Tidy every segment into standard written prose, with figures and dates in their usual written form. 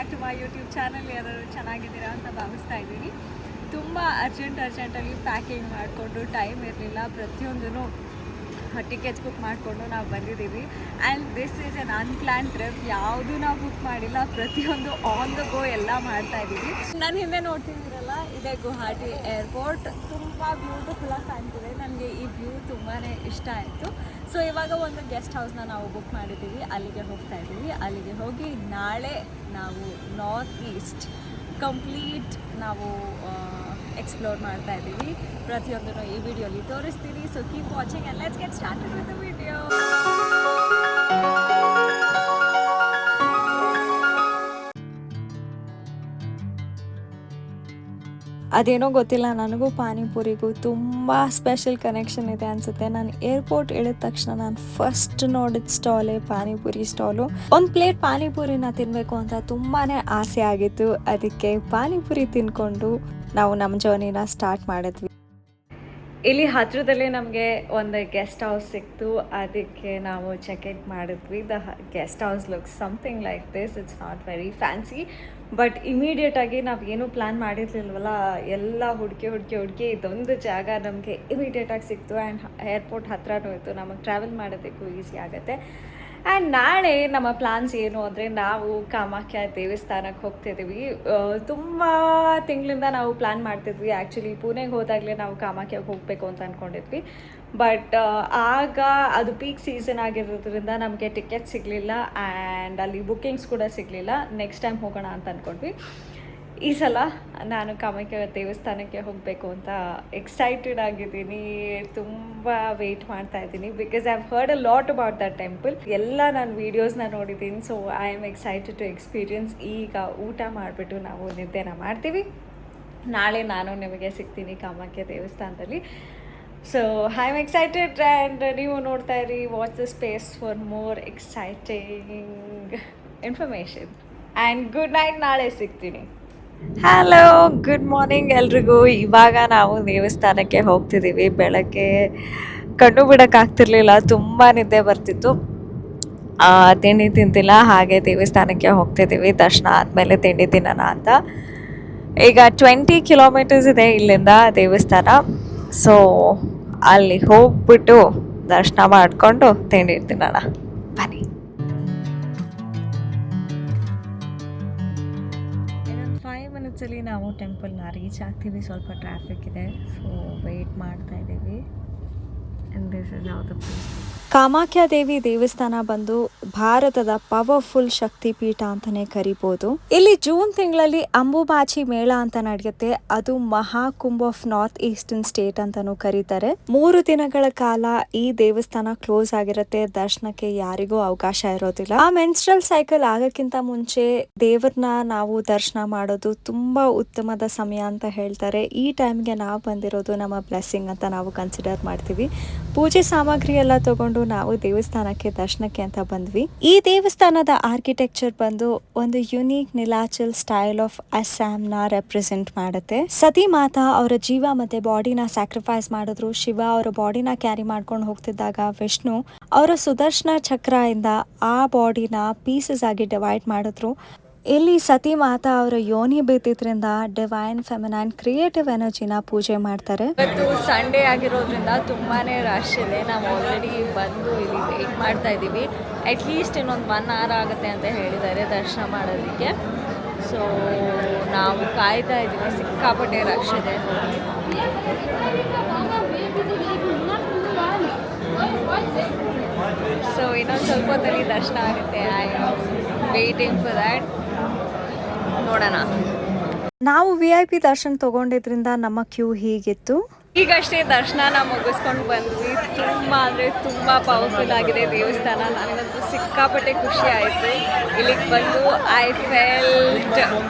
Back to my YouTube channel. ಯಾರು ಚೆನ್ನಾಗಿದ್ದೀರಾ ಅಂತ ಭಾವಿಸ್ತಾ ಇದ್ದೀನಿ. ತುಂಬ ಅರ್ಜೆಂಟಲ್ಲಿ ಪ್ಯಾಕಿಂಗ್ ಮಾಡಿಕೊಂಡು ಟೈಮ್ ಇರಲಿಲ್ಲ. ಪ್ರತಿಯೊಂದೂ ಟಿಕೆಟ್ಸ್ ಬುಕ್ ಮಾಡಿಕೊಂಡು ನಾವು ಬಂದಿದ್ದೀವಿ. And this is an unplanned trip. ಯಾವುದೂ ನಾವು ಬುಕ್ ಮಾಡಿಲ್ಲ, ಪ್ರತಿಯೊಂದು ಆನ್ ದ ಗೋ ಎಲ್ಲ ಮಾಡ್ತಾಯಿದ್ದೀವಿ. ನನ್ನ ಹಿಂದೆ ನೋಡ್ತಿದ್ದೀರಲ್ಲ, ಇದೇ ಗುವಾಹಟಿ ಏರ್ಪೋರ್ಟ್. ತುಂಬ ಬ್ಯೂಟಿಫುಲ್ಲಾಗಿ ಕಾಣ್ತಿದೆ. ನನಗೆ ಈ ವ್ಯೂ ತುಂಬಾ ಇಷ್ಟ ಆಯಿತು. ಸೊ ಇವಾಗ ಒಂದು ಗೆಸ್ಟ್ ಹೌಸ್ನ ನಾವು ಬುಕ್ ಮಾಡಿದ್ದೀವಿ, ಅಲ್ಲಿಗೆ ಹೋಗ್ತಾ ಇದ್ದೀವಿ. ಅಲ್ಲಿಗೆ ಹೋಗಿ ನಾಳೆ ನಾವು ನಾರ್ತ್ ಈಸ್ಟ್ ಕಂಪ್ಲೀಟ್ ನಾವು ಎಕ್ಸ್ಪ್ಲೋರ್ ಮಾಡ್ತಾ ಇದ್ದೀವಿ. ಪ್ರತಿಯೊಂದನ್ನು ಈ ವಿಡಿಯೋಲಿ ತೋರಿಸ್ತೀನಿ. So keep watching and let's get started with the video. ಅದೇನೋ ಗೊತ್ತಿಲ್ಲ, ನನಗೂ ಪಾನಿಪುರಿಗೂ ತುಂಬ ಸ್ಪೆಷಲ್ ಕನೆಕ್ಷನ್ ಇದೆ ಅನಿಸುತ್ತೆ. ನಾನು ಏರ್ಪೋರ್ಟ್ ಇಳಿದ ತಕ್ಷಣ ನಾನು ಫಸ್ಟ್ ನೋಡಿದ ಸ್ಟಾಲೇ ಪಾನಿಪುರಿ ಸ್ಟಾಲು. ಒಂದು ಪ್ಲೇಟ್ ಪಾನಿಪುರಿನ ತಿನ್ನಬೇಕು ಅಂತ ತುಂಬಾ ಆಸೆ ಆಗಿತ್ತು. ಅದಕ್ಕೆ ಪಾನಿಪುರಿ ತಿನ್ಕೊಂಡು ನಾವು ನಮ್ಮ ಜರ್ನಿನ ಸ್ಟಾರ್ಟ್ ಮಾಡಿದ್ವಿ. ಇಲ್ಲಿ ಹತ್ತಿರದಲ್ಲೇ ನಮಗೆ ಒಂದು ಗೆಸ್ಟ್ ಹೌಸ್ ಸಿಕ್ತು. ಅದಕ್ಕೆ ನಾವು ಚೆಕ್ ಇನ್ ಮಾಡಿದ್ವಿ. The guest house looks something like this. It's not very fancy, but ಇಮಿಡಿಯೇಟಾಗಿ ನಾವು ಏನೂ ಪ್ಲ್ಯಾನ್ ಮಾಡಿರ್ಲಿಲ್ವಲ್ಲ, ಎಲ್ಲ ಹುಡುಕಿ ಇದೊಂದು ಜಾಗ ನಮಗೆ ಇಮಿಡಿಯೇಟಾಗಿ ಸಿಕ್ತು. ಆ್ಯಂಡ್ ಏರ್ಪೋರ್ಟ್ ಹತ್ರನೂ ಇತ್ತು, ನಮಗೆ ಟ್ರಾವೆಲ್ ಮಾಡೋದಕ್ಕೂ ಈಸಿ ಆಗುತ್ತೆ. ಆ್ಯಂಡ್ ನಾಳೆ ನಮ್ಮ ಪ್ಲಾನ್ಸ್ ಏನು ಅಂದರೆ, ನಾವು ಕಾಮಾಖ್ಯ ದೇವಸ್ಥಾನಕ್ಕೆ ಹೋಗ್ತಿದ್ದೀವಿ. ತುಂಬ ತಿಂಗಳಿಂದ ನಾವು ಪ್ಲ್ಯಾನ್ ಮಾಡ್ತಿದ್ವಿ. ಆ್ಯಕ್ಚುಲಿ ಪುಣೆಗೆ ಹೋದಾಗಲೇ ನಾವು ಕಾಮಾಖ್ಯಗೆ ಹೋಗಬೇಕು ಅಂತ ಅಂದ್ಕೊಂಡಿದ್ವಿ. ಬಟ್ ಆಗ ಅದು ಪೀಕ್ ಸೀಸನ್ ಆಗಿರೋದ್ರಿಂದ ನಮಗೆ ಟಿಕೆಟ್ ಸಿಗಲಿಲ್ಲ ಆ್ಯಂಡ್ ಅಲ್ಲಿ ಬುಕ್ಕಿಂಗ್ಸ್ ಕೂಡ ಸಿಗಲಿಲ್ಲ. ನೆಕ್ಸ್ಟ್ ಟೈಮ್ ಹೋಗೋಣ ಅಂತ ಅಂದ್ಕೊಂಡ್ವಿ. ಈ ಸಲ ನಾನು ಕಾಮಾಖ್ಯ ದೇವಸ್ಥಾನಕ್ಕೆ ಹೋಗಬೇಕು ಅಂತ ಎಕ್ಸೈಟೆಡ್ ಆಗಿದ್ದೀನಿ. ತುಂಬ ವೆಯ್ಟ್ ಮಾಡ್ತಾ ಇದ್ದೀನಿ, because I have heard a lot about that temple. ಎಲ್ಲ ನಾನು ವೀಡಿಯೋಸ್ನ ನೋಡಿದ್ದೀನಿ. So I am excited to experience. ಈಗ ಊಟ ಮಾಡಿಬಿಟ್ಟು ನಾವು ನಿದ್ದೆನ ಮಾಡ್ತೀವಿ. ನಾಳೆ ನಾನು ನಿಮಗೆ ಸಿಗ್ತೀನಿ ಕಾಮಾಖ್ಯ ದೇವಸ್ಥಾನದಲ್ಲಿ. So I am excited and ನೀವು ನೋಡ್ತಾ ಇರಿ watch the space for more exciting information. And good night, ನಾಳೆ ಸಿಗ್ತೀನಿ. ಹಲೋ, ಗುಡ್ ಮಾರ್ನಿಂಗ್ ಎಲ್ರಿಗೂ. ಇವಾಗ ನಾವು ದೇವಸ್ಥಾನಕ್ಕೆ ಹೋಗ್ತಿದ್ದೀವಿ. ಬೆಳಗ್ಗೆ ಕಣ್ಣು ಬಿಡೋಕ್ಕಾಗ್ತಿರ್ಲಿಲ್ಲ, ತುಂಬ ನಿದ್ದೆ ಬರ್ತಿತ್ತು. ತಿಂಡಿ ತಿಂತಿಲ್ಲ, ಹಾಗೆ ದೇವಸ್ಥಾನಕ್ಕೆ ಹೋಗ್ತಿದ್ದೀವಿ. ದರ್ಶನ ಆದಮೇಲೆ ತಿಂಡಿ ತಿನ್ನೋಣ ಅಂತ. ಈಗ 20 ಕಿಲೋಮೀಟರ್ಸ್ ಇದೆ ಇಲ್ಲಿಂದ ದೇವಸ್ಥಾನ. ಸೊ ಅಲ್ಲಿ ಹೋಗ್ಬಿಟ್ಟು ದರ್ಶನ ಮಾಡಿಕೊಂಡು ತಿಂಡಿ ತಿನ್ನೋಣ, ಬನ್ನಿ. 5 ಮಿನಿಟ್ಸಲ್ಲಿ ನಾವು ಟೆಂಪಲ್ನ ರೀಚ್ ಆಗ್ತೀವಿ. ಸ್ವಲ್ಪ ಟ್ರಾಫಿಕ್ ಇದೆ, ಸೊ ವೆಯ್ಟ್ ಮಾಡ್ತಾ ಇದ್ದೀವಿ. And this is how the place. Kamakhya Devi ದೇವಸ್ಥಾನ ಬಂದು ಭಾರತದ ಪವರ್ಫುಲ್ ಶಕ್ತಿಪೀಠ ಅಂತಾನೆ ಕರಿಬೋದು. ಇಲ್ಲಿ ಜೂನ್ ತಿಂಗಳಲ್ಲಿ ಅಂಬುಬಾಚಿ ಮೇಳ ಅಂತ ನಡೆಯುತ್ತೆ. ಅದು Maha Kumbh of north eastern state ಅಂತಾನೂ ಕರೀತಾರೆ. 3 ದಿನಗಳ ಕಾಲ ಈ ದೇವಸ್ಥಾನ ಕ್ಲೋಸ್ ಆಗಿರುತ್ತೆ. ದರ್ಶನಕ್ಕೆ ಯಾರಿಗೂ ಅವಕಾಶ ಇರೋದಿಲ್ಲ. ಆ ಮೆನ್ಸ್ಟ್ರಲ್ ಸೈಕಲ್ ಆಗಕ್ಕಿಂತ ಮುಂಚೆ ದೇವ್ರನ್ನ ನಾವು ದರ್ಶನ ಮಾಡೋದು ತುಂಬಾ ಉತ್ತಮದ ಸಮಯ ಅಂತ ಹೇಳ್ತಾರೆ. ಈ ಟೈಮ್ಗೆ ನಾವು ಬಂದಿರೋದು ನಮ್ಮ ಬ್ಲೆಸ್ಸಿಂಗ್ ಅಂತ ನಾವು ಕನ್ಸಿಡರ್ ಮಾಡ್ತೀವಿ. ಪೂಜೆ ಸಾಮಗ್ರಿ ಎಲ್ಲ ತಗೊಂಡು ನಾವು ದೇವಸ್ಥಾನಕ್ಕೆ ದರ್ಶನಕ್ಕೆ ಅಂತ ಬಂದ್ವಿ. ಈ ದೇವಸ್ಥಾನದ ಆರ್ಕಿಟೆಕ್ಚರ್ ಬಂದು ಒಂದು ಯುನೀಕ್ ನಿಲಾಚಲ್ ಸ್ಟೈಲ್ ಆಫ್ ಅಸ್ಸಾಂನ ರೆಪ್ರೆಸೆಂಟ್ ಮಾಡುತ್ತೆ. ಸತಿ ಮಾತಾ ಅವರ ಜೀವ ಮತ್ತೆ ಬಾಡಿನ ಸ್ಯಾಕ್ರಿಫೈಸ್ ಮಾಡಿದ್ರು. ಶಿವ ಅವರ ಬಾಡಿನ ಕ್ಯಾರಿ ಮಾಡ್ಕೊಂಡು ಹೋಗ್ತಿದ್ದಾಗ ವಿಷ್ಣು ಅವರ ಸುದರ್ಶನ ಚಕ್ರ ಇಂದ ಆ ಬಾಡಿನ ಪೀಸಸ್ ಆಗಿ ಡಿವೈಡ್ ಮಾಡಿದ್ರು. ಇಲ್ಲಿ ಸತಿ ಮಾತಾ ಅವರ ಯೋನಿ ಬಿದ್ದಿದ್ರಿಂದ ಡಿವೈನ್ ಫೆಮಿನೈನ್ ಕ್ರಿಯೇಟಿವ್ ಎನರ್ಜಿನ ಪೂಜೆ ಮಾಡ್ತಾರೆ. ಇವತ್ತು ಸಂಡೇ ಆಗಿರೋದ್ರಿಂದ ತುಂಬಾನೇ ರಶ್ ಇದೆ. ನಾವು ಆಲ್ರೆಡಿ ಬಂದು ಇಲ್ಲಿ ವೆಯ್ಟ್ ಮಾಡ್ತಾ ಇದ್ದೀವಿ. ಅಟ್ಲೀಸ್ಟ್ ಇನ್ನೊಂದು 1 hour ಆಗುತ್ತೆ ಅಂತ ಹೇಳಿದ್ದಾರೆ ದರ್ಶನ ಮಾಡೋದಕ್ಕೆ. ಸೊ ನಾವು ಕಾಯ್ತಾ ಇದ್ದೀವಿ. ಸಿಕ್ಕಾಪಟ್ಟೆ ರಶ್ ಇದೆ. ಸೊ ಇನ್ನೊಂದು ಸ್ವಲ್ಪ ಹೊತ್ತಲ್ಲಿ ದರ್ಶನ ಆಗುತ್ತೆ. I am waiting for that. ನೋಡೋಣ. ನಾವು VIP ದರ್ಶನ ತಗೊಂಡಿದ್ರಿಂದ ನಮ್ಮ ಕ್ಯೂ ಹೀಗಿತ್ತು. ಈಗಷ್ಟೇ ದರ್ಶನ ಮುಗಿಸ್ಕೊಂಡು ಬಂದ್ವಿ. ತುಂಬ ಅಂದರೆ ತುಂಬ ಪವರ್ಫುಲ್ ಆಗಿದೆ ದೇವಸ್ಥಾನ. ನನಗಂತೂ ಸಿಕ್ಕಾಪಟ್ಟೆ ಖುಷಿ ಆಯಿತು ಇಲ್ಲಿಗೆ ಬಂದು. ಐ ಫೆಲ್ಟ್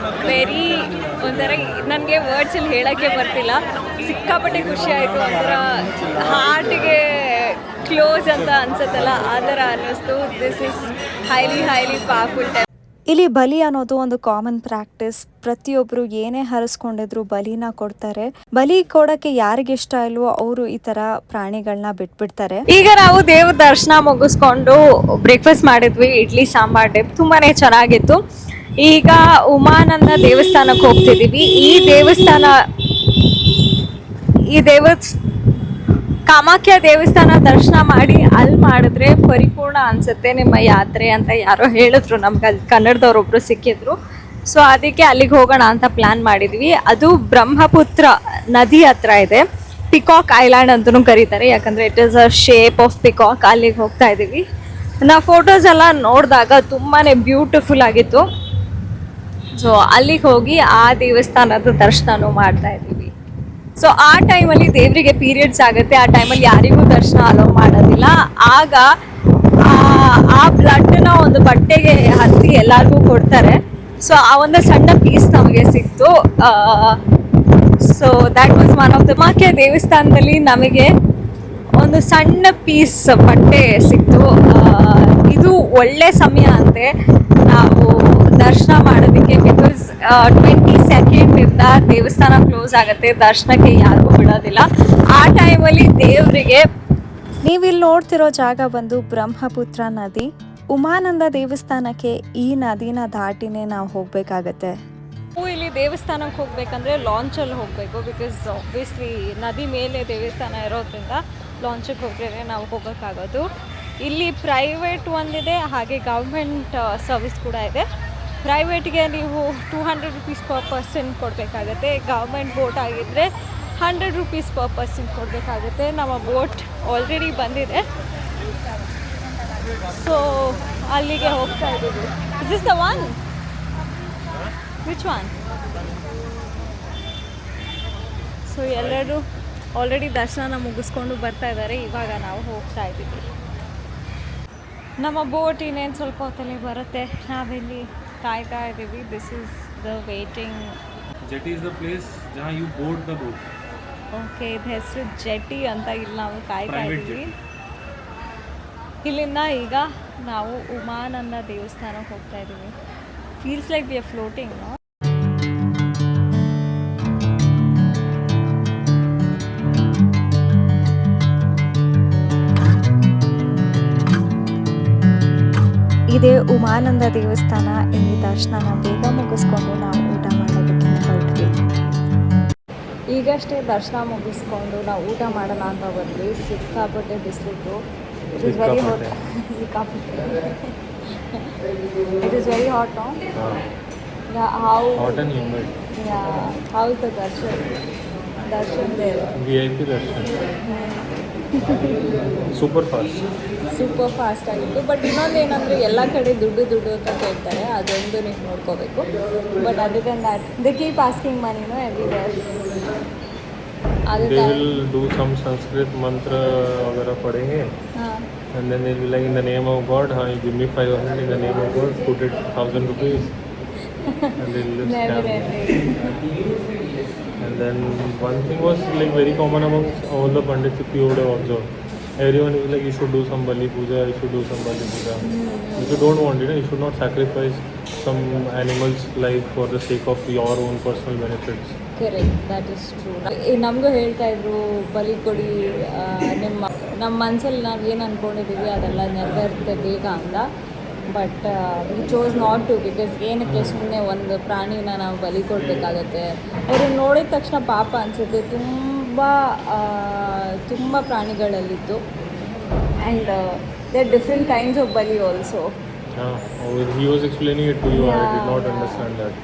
ವೆರಿ ಒಂಥರ, ನನಗೆ ವರ್ಡ್ಸಲ್ಲಿ ಹೇಳೋಕ್ಕೆ ಬರ್ತಿಲ್ಲ. ಸಿಕ್ಕಾಪಟ್ಟೆ ಖುಷಿ ಆಯಿತು. ಒಂಥರ ಹಾರ್ಟಿಗೆ ಕ್ಲೋಸ್ ಅಂತ ಅನ್ಸುತ್ತಲ್ಲ, ಆ ಥರ ಅನ್ನಿಸ್ತು. This is highly powerful. ಇಲ್ಲಿ ಬಲಿ ಅನ್ನೋದು ಒಂದು ಕಾಮನ್ ಪ್ರಾಕ್ಟೀಸ್. ಪ್ರತಿಯೊಬ್ರು ಏನೇ ಹರಿಸ್ಕೊಂಡಿದ್ರು ಬಲಿನ ಕೊಡ್ತಾರೆ. ಬಲಿ ಕೊಡಕ್ಕೆ ಯಾರಿಗೆ ಇಷ್ಟ ಇಲ್ವೋ ಅವರು ಈ ತರ ಪ್ರಾಣಿಗಳನ್ನ ಬಿಟ್ಬಿಡ್ತಾರೆ. ಈಗ ನಾವು ದೇವ್ರ ದರ್ಶನ ಮುಗಿಸ್ಕೊಂಡು ಬ್ರೇಕ್ಫಾಸ್ಟ್ ಮಾಡಿದ್ವಿ. ಇಡ್ಲಿ ಸಾಂಬಾರ್ ಡಿಪ್ ತುಂಬಾನೇ ಚೆನ್ನಾಗಿತ್ತು. ಈಗ ಉಮಾನಂದ ದೇವಸ್ಥಾನಕ್ಕೆ ಹೋಗ್ತಿದ್ದೀವಿ. ಈ ಕಾಮಾಖ್ಯ ದೇವಸ್ಥಾನ ದರ್ಶನ ಮಾಡಿ ಅಲ್ಲಿ ಮಾಡಿದ್ರೆ ಪರಿಪೂರ್ಣ ಅನ್ಸುತ್ತೆ ನಿಮ್ಮ ಯಾತ್ರೆ ಅಂತ ಯಾರೋ ಹೇಳಿದ್ರು, ನಮ್ಗೆ ಅಲ್ಲಿ ಕನ್ನಡದವ್ರೊಬ್ರು ಸಿಕ್ಕಿದ್ರು. ಸೊ ಅದಕ್ಕೆ ಅಲ್ಲಿಗೆ ಹೋಗೋಣ ಅಂತ ಪ್ಲಾನ್ ಮಾಡಿದ್ವಿ. ಅದು ಬ್ರಹ್ಮಪುತ್ರ ನದಿ ಹತ್ರ ಇದೆ, ಪಿಕಾಕ್ ಐಲ್ಯಾಂಡ್ ಅಂತಲೂ ಕರೀತಾರೆ, ಯಾಕಂದರೆ it is a shape of peacock. ಅಲ್ಲಿಗೆ ಹೋಗ್ತಾ ಇದ್ದೀವಿ. ನಾವು ಫೋಟೋಸ್ ಎಲ್ಲ ನೋಡಿದಾಗ ತುಂಬಾ ಬ್ಯೂಟಿಫುಲ್ ಆಗಿತ್ತು. ಸೊ ಅಲ್ಲಿಗೆ ಹೋಗಿ ಆ ದೇವಸ್ಥಾನದ ದರ್ಶನನೂ ಮಾಡ್ತಾ ಇದ್ದೀವಿ. ಸೊ ಆ ಟೈಮಲ್ಲಿ ದೇವರಿಗೆ ಪೀರಿಯಡ್ಸ್ ಆಗುತ್ತೆ, ಆ ಟೈಮಲ್ಲಿ ಯಾರಿಗೂ ದರ್ಶನ ಅಲೋ ಮಾಡೋದಿಲ್ಲ. ಆಗ ಆ ಬ್ಲಡ್ನ ಒಂದು ಬಟ್ಟೆಗೆ ಹತ್ತಿ ಎಲ್ಲರಿಗೂ ಕೊಡ್ತಾರೆ. ಸೊ ಆ ಒಂದು ಸಣ್ಣ ಪೀಸ್ ನಮಗೆ ಸಿಕ್ತು. So that was one of the ಮಾಖ್ಯ ದೇವಸ್ಥಾನದಲ್ಲಿ ನಮಗೆ ಒಂದು ಸಣ್ಣ ಪೀಸ್ ಬಟ್ಟೆ ಸಿಕ್ತು. ಇದು ಒಳ್ಳೆ ಸಮಯ ಅಂತೆ ನಾವು ದರ್ಶನ ಮಾಡೋದಕ್ಕೆ, ಬಿಕಾಸ್ 22 ದೇವಸ್ಥಾನ ಕ್ಲೋಸ್ ಆಗುತ್ತೆ, ದರ್ಶನಕ್ಕೆ ಯಾರಿಗೂ ಬಿಡೋದಿಲ್ಲ. ಆ ಟೈಮಲ್ಲಿ ದೇವರಿಗೆ ನೀವಿಲ್ಲಿ ನೋಡ್ತಿರೋ ಜಾಗ ಬಂದು ಬ್ರಹ್ಮಪುತ್ರ ನದಿ. ಉಮಾನಂದ ದೇವಸ್ಥಾನಕ್ಕೆ ಈ ನದಿನ ದಾಟಿನೇ ನಾವು ಹೋಗಬೇಕಾಗತ್ತೆ. ಇಲ್ಲಿ ದೇವಸ್ಥಾನಕ್ಕೆ ಹೋಗ್ಬೇಕಂದ್ರೆ ಲಾಂಚಲ್ಲಿ ಹೋಗಬೇಕು, ಬಿಕಾಸ್ ಆಬ್ವಿಯಸ್ಲಿ ನದಿ ಮೇಲೆ ದೇವಸ್ಥಾನ ಇರೋದ್ರಿಂದ ಲಾಂಚಿಗೆ ಹೋಗ್ರೆ ನಾವು ಹೋಗೋಕ್ಕಾಗೋದು. ಇಲ್ಲಿ ಪ್ರೈವೇಟ್ ಒಂದಿದೆ, ಹಾಗೆ ಗೌರ್ಮೆಂಟ್ ಸರ್ವಿಸ್ ಕೂಡ ಇದೆ. ಪ್ರೈವೇಟ್ಗೆ ನೀವು 200 ರುಪೀಸ್ ಪರ್ ಪರ್ಸನ್ ಕೊಡಬೇಕಾಗತ್ತೆ. ಗೌರ್ಮೆಂಟ್ ಬೋಟ್ ಆಗಿದ್ದರೆ 100 ರುಪೀಸ್ ಪರ್ ಪರ್ಸನ್ ಕೊಡಬೇಕಾಗುತ್ತೆ. ನಮ್ಮ ಬೋಟ್ ಆಲ್ರೆಡಿ ಬಂದಿದೆ, ಸೊ ಅಲ್ಲಿಗೆ ಹೋಗ್ತಾ ಇದ್ದೀವಿ. Is this the one? Which one? So ಎಲ್ಲರೂ ಆಲ್ರೆಡಿ ದರ್ಶನ ಮುಗಿಸ್ಕೊಂಡು ಬರ್ತಾ ಇದ್ದಾರೆ. ಇವಾಗ ನಾವು ಹೋಗ್ತಾ ಇದ್ದೀವಿ. ನಮ್ಮ ಬೋಟ್ ಇನ್ನೇನು ಸ್ವಲ್ಪ ಹೊತ್ತಲ್ಲಿ ಬರುತ್ತೆ, ನಾವಿಲ್ಲಿ ಕಾಯ್ತಾ ಇದ್ದೀವಿ. This is the waiting. Jetty is the place ಜहाँ you board the boat. Okay, ಇದು ಹೆಸರು ಜೆಟಿ ಅಂತ. ಇಲ್ಲಿ ನಾವು ಕಾಯ್ತಾ ಇದ್ದೀವಿ. ಇಲ್ಲಿಂದ ಈಗ ನಾವು ಉಮಾನಂದ ದೇವಸ್ಥಾನಕ್ಕೆ ಹೋಗ್ತಾ ಇದ್ದೀವಿ. Feels like we are floating. ಇದೇ ಉಮಾನಂದ ದೇವಸ್ಥಾನ. ಇಲ್ಲಿ ದರ್ಶನನ ಬೇಗ ಮುಗಿಸ್ಕೊಂಡು ನಾವು ಊಟ ಮಾಡೋದಕ್ಕೆ ಹೊರಟ್ವಿ. ಈಗಷ್ಟೇ ದರ್ಶನ ಮುಗಿಸ್ಕೊಂಡು ನಾವು ಊಟ ಮಾಡೋಣ ಅಂತ ಬಂದ್ವಿ. ಸಿಕ್ಕಾಪಟ್ಟೆ ಬಿಸಿಲಿತ್ತು. It is very hot. ಸಿಕ್ಕಾಪಟ್ಟೆ it is very hot. Hot and humid. How is the darshan there? VIP darshan. Super fast ಆಗಿತ್ತು. ಬಟ್ ಇನ್ನೊಂದು ಏನಂದರೆ ಎಲ್ಲ ಕಡೆ ದುಡ್ಡು ಅಂತ ಕೇಳ್ತಾರೆ, ಅದೊಂದು ನೀವು ನೋಡ್ಕೋಬೇಕು. But other than that they keep asking ಮನಿನೋ everywhere. They will do some Sanskrit mantra वगैरह पढ़ेंगे. And then they'll be like, in the name of God, you give me 500, in the name of God, put it 1,000 rupees. And they'll just And then one thing was like very common among all the pandits, if you would have observed. Everyone is like, you should do some Bali Puja, you should do some Bali Puja. If you don't want it, you should not sacrifice some animal's life for the sake of your own personal benefits. Correct, that is true. ನಮಗೂ ಹೇಳ್ತಾ ಇದ್ರು, ಬಲಿ ಕೊಡಿ, ನಮ್ಮ ಮನಸ್ಸಲ್ಲಿ ನಾವು ಏನು ಅಂದ್ಕೊಂಡಿದ್ದೀವಿ ಅದೆಲ್ಲ ನೆರವೇರುತ್ತೆ ಬೇಗ ಅಂತ. But we chose not to, because ಏನಕ್ಕೆ ಸುಮ್ಮನೆ ಒಂದು ಪ್ರಾಣಿನ ನಾವು ಬಲಿ ಕೊಡಬೇಕಾಗತ್ತೆ. ಅವ್ರನ್ನ ನೋಡಿದ ತಕ್ಷಣ ಪಾಪ ಅನಿಸುತ್ತೆ. ತುಂಬ ಪ್ರಾಣಿಗಳಲ್ಲಿತ್ತು. And there different kinds of bali also. He was explaining it to you. I did not understand that.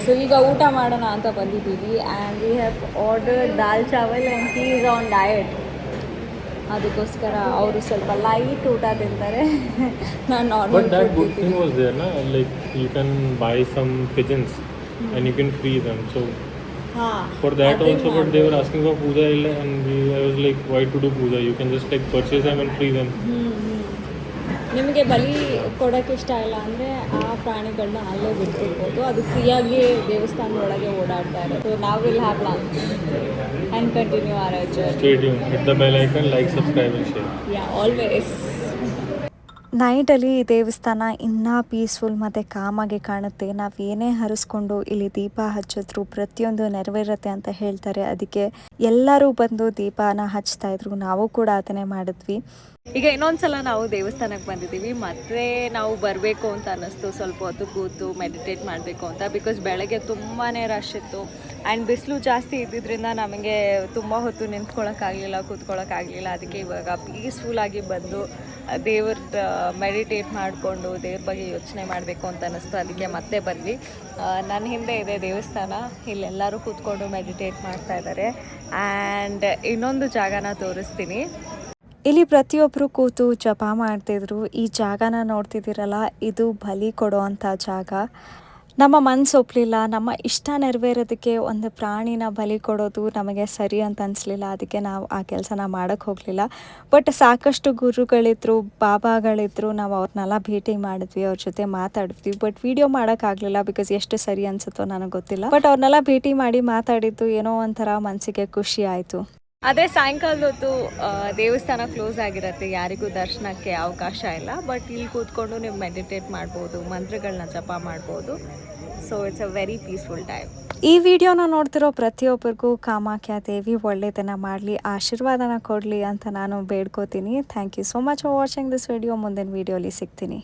So ಈಗ ಊಟ ಮಾಡೋಣ ಅಂತ ಬಂದಿದ್ದೀವಿ. And we have ordered dal chawal and he is on diet. ಅದಕ್ಕೋಸ್ಕರ ಅವರು ಸ್ವಲ್ಪ ಲೈಟ್ ಊಟ ತಿಂತಾರೆ. ನಾನು normal. But that good thing was there, na? Like you can buy some pigeons and you can free them. So for that also, but they were asking for puja, and I was like, why to do puja? You can just like purchase them and free them. ನಿಮಗೆ ಬಲಿ ಕೊಡೋಕ್ಕೆ ಇಷ್ಟ ಇಲ್ಲ ಅಂದರೆ ಆ ಪ್ರಾಣಿಗಳನ್ನ ಅಲ್ಲೇ ಬಿಟ್ಬಿಡ್ಬೋದು. ಅದು ಫ್ರೀಯಾಗಿ ದೇವಸ್ಥಾನದೊಳಗೆ ಓಡಾಡ್ತಾ ಇರೋದು. ಸೊ ನಾವು will have lunch and continue our journey. Stay tuned. Hit the bell icon, like, subscribe and share. Yeah, always. ನೈಟಲ್ಲಿ ಈ ದೇವಸ್ಥಾನ ಇನ್ನೂ ಪೀಸ್ಫುಲ್ ಮತ್ತು ಕಾಮಾಗಿ ಕಾಣುತ್ತೆ. ನಾವು ಏನೇ ಹರಿಸ್ಕೊಂಡು ಇಲ್ಲಿ ದೀಪ ಹಚ್ಚಿದ್ರು ಪ್ರತಿಯೊಂದು ನೆರವೇರುತ್ತೆ ಅಂತ ಹೇಳ್ತಾರೆ. ಅದಕ್ಕೆ ಎಲ್ಲರೂ ಬಂದು ದೀಪನ ಹಚ್ತಾ ಇದ್ರು. ನಾವು ಕೂಡ ಅದನ್ನೇ ಮಾಡಿದ್ವಿ. ಈಗ ಇನ್ನೊಂದ್ಸಲ ನಾವು ದೇವಸ್ಥಾನಕ್ಕೆ ಬಂದಿದ್ದೀವಿ, ಮತ್ತೆ ನಾವು ಬರಬೇಕು ಅಂತ ಅನ್ನಿಸ್ತು. ಸ್ವಲ್ಪ ಹೊತ್ತು ಕೂತು ಮೆಡಿಟೇಟ್ ಮಾಡಬೇಕು ಅಂತ. ಬಿಕಾಸ್ ಬೆಳಗ್ಗೆ ತುಂಬಾ ರಶ್ ಇತ್ತು ಆ್ಯಂಡ್ ಬಿಸಿಲು ಜಾಸ್ತಿ ಇದ್ದಿದ್ದರಿಂದ ನಮಗೆ ತುಂಬ ಹೊತ್ತು ನಿಂತ್ಕೊಳ್ಳೋಕ್ಕಾಗಲಿಲ್ಲ, ಕೂತ್ಕೊಳ್ಳೋಕ್ಕಾಗಲಿಲ್ಲ. ಅದಕ್ಕೆ ಇವಾಗ ಪೀಸ್ಫುಲ್ಲಾಗಿ ಬಂದು ದೇವ್ರ ಮೆಡಿಟೇಟ್ ಮಾಡಿಕೊಂಡು ದೇವ್ರ ಬಗ್ಗೆ ಯೋಚನೆ ಮಾಡಬೇಕು ಅಂತ ಅನ್ನಿಸ್ತು. ಅದಕ್ಕೆ ಮತ್ತೆ ಬಂದ್ವಿ. ನನ್ನ ಹಿಂದೆ ಇದೆ ದೇವಸ್ಥಾನ, ಇಲ್ಲೆಲ್ಲರೂ ಕೂತ್ಕೊಂಡು ಮೆಡಿಟೇಟ್ ಮಾಡ್ತಾ ಇದ್ದಾರೆ. ಆ್ಯಂಡ್ ಇನ್ನೊಂದು ಜಾಗನ ತೋರಿಸ್ತೀನಿ. ಇಲ್ಲಿ ಪ್ರತಿಯೊಬ್ಬರು ಕೂತು ಜಪ ಮಾಡ್ತಿದ್ರು. ಈ ಜಾಗನ ನೋಡ್ತಿದ್ದೀರಲ್ಲ, ಇದು ಬಲಿ ಕೊಡೋ ಅಂಥ ಜಾಗ. ನಮ್ಮ ಮನಸ್ಸು ಒಪ್ಪಲಿಲ್ಲ, ನಮ್ಮ ಇಷ್ಟ ನೆರವೇರೋದಕ್ಕೆ ಒಂದು ಪ್ರಾಣಿನ ಬಲಿ ಕೊಡೋದು ನಮಗೆ ಸರಿ ಅಂತ ಅನಿಸ್ಲಿಲ್ಲ. ಅದಕ್ಕೆ ನಾವು ಆ ಕೆಲಸನ ಮಾಡೋಕ್ಕೆ ಹೋಗಲಿಲ್ಲ. ಬಟ್ ಸಾಕಷ್ಟು ಗುರುಗಳಿದ್ರು, ಬಾಬಾಗಳಿದ್ರು, ನಾವು ಅವ್ರನ್ನೆಲ್ಲ ಭೇಟಿ ಮಾಡಿದ್ವಿ, ಅವ್ರ ಜೊತೆ ಮಾತಾಡಿದ್ವಿ. ಬಟ್ ವಿಡಿಯೋ ಮಾಡೋಕ್ಕಾಗಲಿಲ್ಲ, ಬಿಕಾಸ್ ಎಷ್ಟು ಸರಿ ಅನಿಸುತ್ತೋ ನನಗೆ ಗೊತ್ತಿಲ್ಲ. ಬಟ್ ಅವ್ರನ್ನೆಲ್ಲ ಭೇಟಿ ಮಾಡಿ ಮಾತಾಡಿದ್ದು ಏನೋ ಒಂಥರ ಮನಸ್ಸಿಗೆ ಖುಷಿ ಆಯಿತು. ಅದೇ ಸಾಯಂಕಾಲದ ಹೊತ್ತು ದೇವಸ್ಥಾನ ಕ್ಲೋಸ್ ಆಗಿರುತ್ತೆ, ಯಾರಿಗೂ ದರ್ಶನಕ್ಕೆ ಅವಕಾಶ ಇಲ್ಲ. ಬಟ್ ಇಲ್ಲಿ ಕೂತ್ಕೊಂಡು ನೀವು ಮೆಡಿಟೇಟ್ ಮಾಡ್ಬೋದು, ಮಂತ್ರಗಳನ್ನ ಜಪ ಮಾಡ್ಬೋದು. So it's a very peaceful time. ಈ ವಿಡಿಯೋನ ನೋಡ್ತಿರೋ ಪ್ರತಿಯೊಬ್ಬರಿಗೂ ಕಾಮಾಖ್ಯ ದೇವಿ ಒಳ್ಳೆಯದನ್ನು ಮಾಡಲಿ, ಆಶೀರ್ವಾದನ ಕೊಡಲಿ ಅಂತ ನಾನು ಬೇಡ್ಕೋತೀನಿ. Thank you so much for watching this video. ಮುಂದಿನ ವಿಡಿಯೋಲಿ ಸಿಗ್ತೀನಿ.